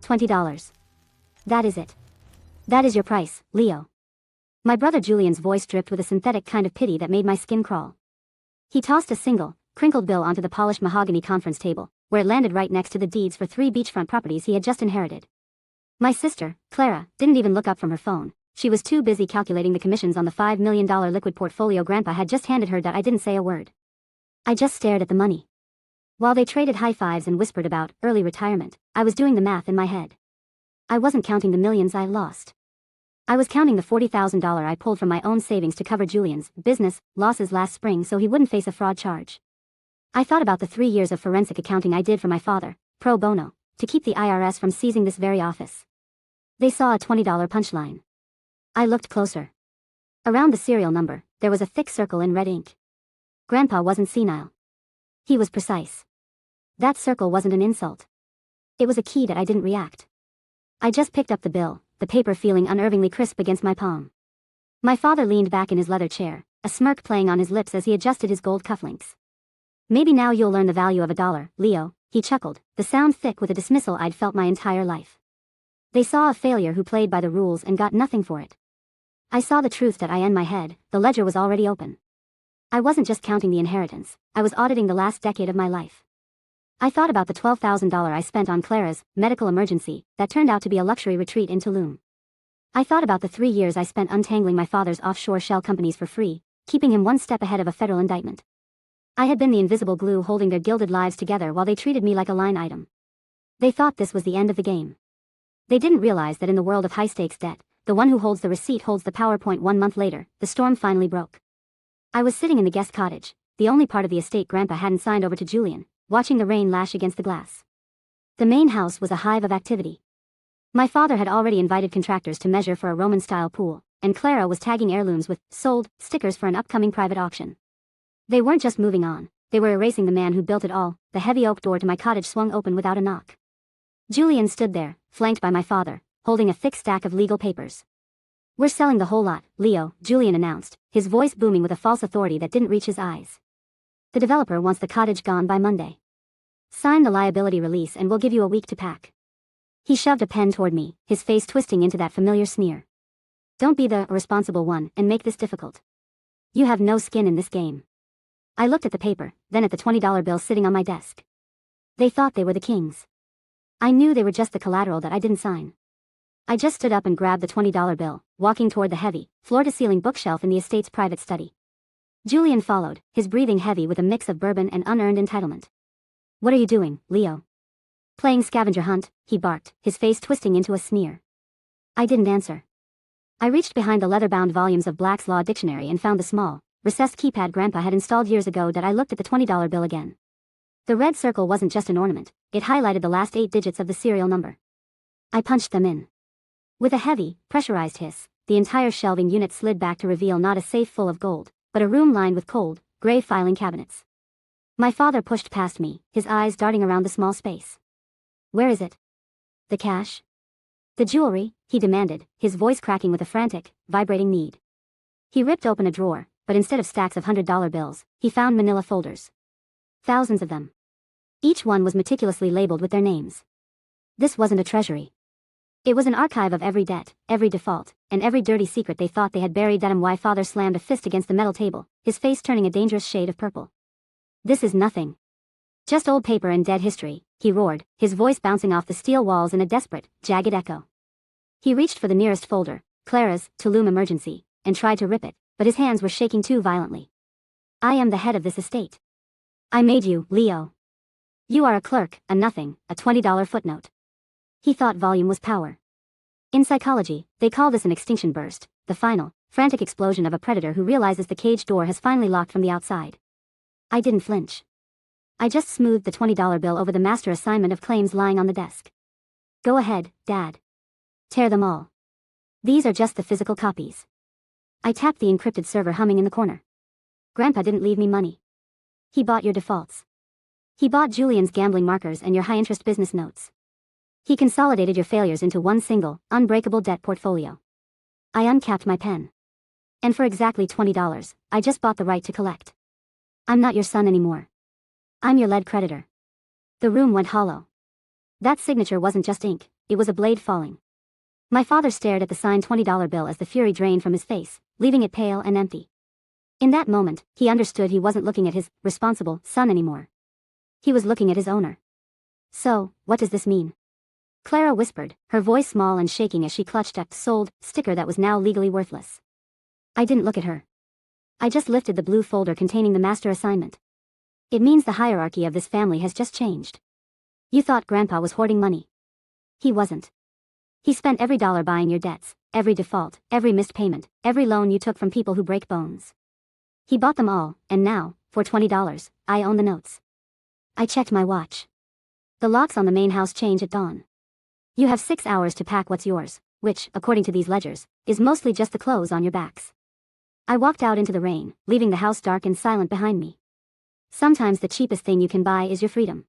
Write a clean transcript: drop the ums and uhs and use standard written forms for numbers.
$20. That is it. That is your price, Leo. My brother Julian's voice dripped with a synthetic kind of pity that made my skin crawl. He tossed a single, crinkled bill onto the polished mahogany conference table, where it landed right next to the deeds for 3 beachfront properties he had just inherited. My sister, Clara, didn't even look up from her phone. She was too busy calculating the commissions on the $5 million liquid portfolio Grandpa had just handed her that I didn't say a word. I just stared at the money. While they traded high fives and whispered about early retirement, I was doing the math in my head. I wasn't counting the millions I lost. I was counting the $40,000 I pulled from my own savings to cover Julian's business losses last spring so he wouldn't face a fraud charge. I thought about the 3 years of forensic accounting I did for my father, pro bono, to keep the IRS from seizing this very office. They saw a $20 punchline. I looked closer. Around the serial number, there was a thick circle in red ink. Grandpa wasn't senile. He was precise. That circle wasn't an insult. It was a key that I didn't react. I just picked up the bill, the paper feeling unnervingly crisp against my palm. My father leaned back in his leather chair, a smirk playing on his lips as he adjusted his gold cufflinks. Maybe now you'll learn the value of $1, Leo, he chuckled, the sound thick with a dismissal I'd felt my entire life. They saw a failure who played by the rules and got nothing for it. I saw the truth that I in my head, the ledger was already open. I wasn't just counting the inheritance, I was auditing the last decade of my life. I thought about the $12,000 I spent on Clara's medical emergency that turned out to be a luxury retreat in Tulum. I thought about the 3 years I spent untangling my father's offshore shell companies for free, keeping him one step ahead of a federal indictment. I had been the invisible glue holding their gilded lives together while they treated me like a line item. They thought this was the end of the game. They didn't realize that in the world of high-stakes debt, the one who holds the receipt holds the PowerPoint. 1 month later, the storm finally broke. I was sitting in the guest cottage, the only part of the estate Grandpa hadn't signed over to Julian, watching the rain lash against the glass. The main house was a hive of activity. My father had already invited contractors to measure for a Roman-style pool, and Clara was tagging heirlooms with "sold" stickers for an upcoming private auction. They weren't just moving on, they were erasing the man who built it all. The heavy oak door to my cottage swung open without a knock. Julian stood there, flanked by my father, holding a thick stack of legal papers. "We're selling the whole lot, Leo," Julian announced, his voice booming with a false authority that didn't reach his eyes. "The developer wants the cottage gone by Monday. Sign the liability release and we'll give you a week to pack." He shoved a pen toward me, his face twisting into that familiar sneer. "Don't be the irresponsible one and make this difficult. You have no skin in this game." I looked at the paper, then at the $20 bill sitting on my desk. They thought they were the kings. I knew they were just the collateral that I didn't sign. I just stood up and grabbed the $20 bill, walking toward the heavy, floor-to-ceiling bookshelf in the estate's private study. Julian followed, his breathing heavy with a mix of bourbon and unearned entitlement. "What are you doing, Leo?" "Playing scavenger hunt," he barked, his face twisting into a sneer. I didn't answer. I reached behind the leather-bound volumes of Black's Law Dictionary and found the small, recessed keypad Grandpa had installed years ago. That I looked at the $20 bill again. The red circle wasn't just an ornament, it highlighted the last 8 digits of the serial number. I punched them in. With a heavy, pressurized hiss, the entire shelving unit slid back to reveal not a safe full of gold, but a room lined with cold, gray filing cabinets. My father pushed past me, his eyes darting around the small space. "Where is it? The cash? The jewelry?" he demanded, his voice cracking with a frantic, vibrating need. He ripped open a drawer, but instead of stacks of $100 bills, he found manila folders. Thousands of them. Each one was meticulously labeled with their names. This wasn't a treasury. It was an archive of every debt, every default, and every dirty secret they thought they had buried. That why father slammed a fist against the metal table, his face turning a dangerous shade of purple. "This is nothing. Just old paper and dead history," he roared, his voice bouncing off the steel walls in a desperate, jagged echo. He reached for the nearest folder, Clara's Tulum emergency, and tried to rip it, but his hands were shaking too violently. "I am the head of this estate. I made you, Leo. You are a clerk, a nothing, a $20 footnote." He thought volume was power. In psychology, they call this an extinction burst, the final, frantic explosion of a predator who realizes the cage door has finally locked from the outside. I didn't flinch. I just smoothed the $20 bill over the master assignment of claims lying on the desk. "Go ahead, Dad. Tear them all. These are just the physical copies." I tapped the encrypted server humming in the corner. "Grandpa didn't leave me money. He bought your defaults. He bought Julian's gambling markers and your high-interest business notes. He consolidated your failures into one single, unbreakable debt portfolio." I uncapped my pen. "And for exactly $20, I just bought the right to collect. I'm not your son anymore. I'm your lead creditor." The room went hollow. That signature wasn't just ink, it was a blade falling. My father stared at the signed $20 bill as the fury drained from his face, leaving it pale and empty. In that moment, he understood he wasn't looking at his responsible son anymore. He was looking at his owner. So, what does this mean? Clara whispered, her voice small and shaking as she clutched a sold sticker that was now legally worthless. I didn't look at her. I just lifted the blue folder containing the master assignment. It means the hierarchy of this family has just changed. You thought Grandpa was hoarding money. He wasn't. He spent every dollar buying your debts, every default, every missed payment, every loan you took from people who break bones. He bought them all, and now, for $20, I own the notes. I checked my watch. The locks on the main house change at dawn. You have 6 hours to pack what's yours, which, according to these ledgers, is mostly just the clothes on your backs. I walked out into the rain, leaving the house dark and silent behind me. Sometimes the cheapest thing you can buy is your freedom.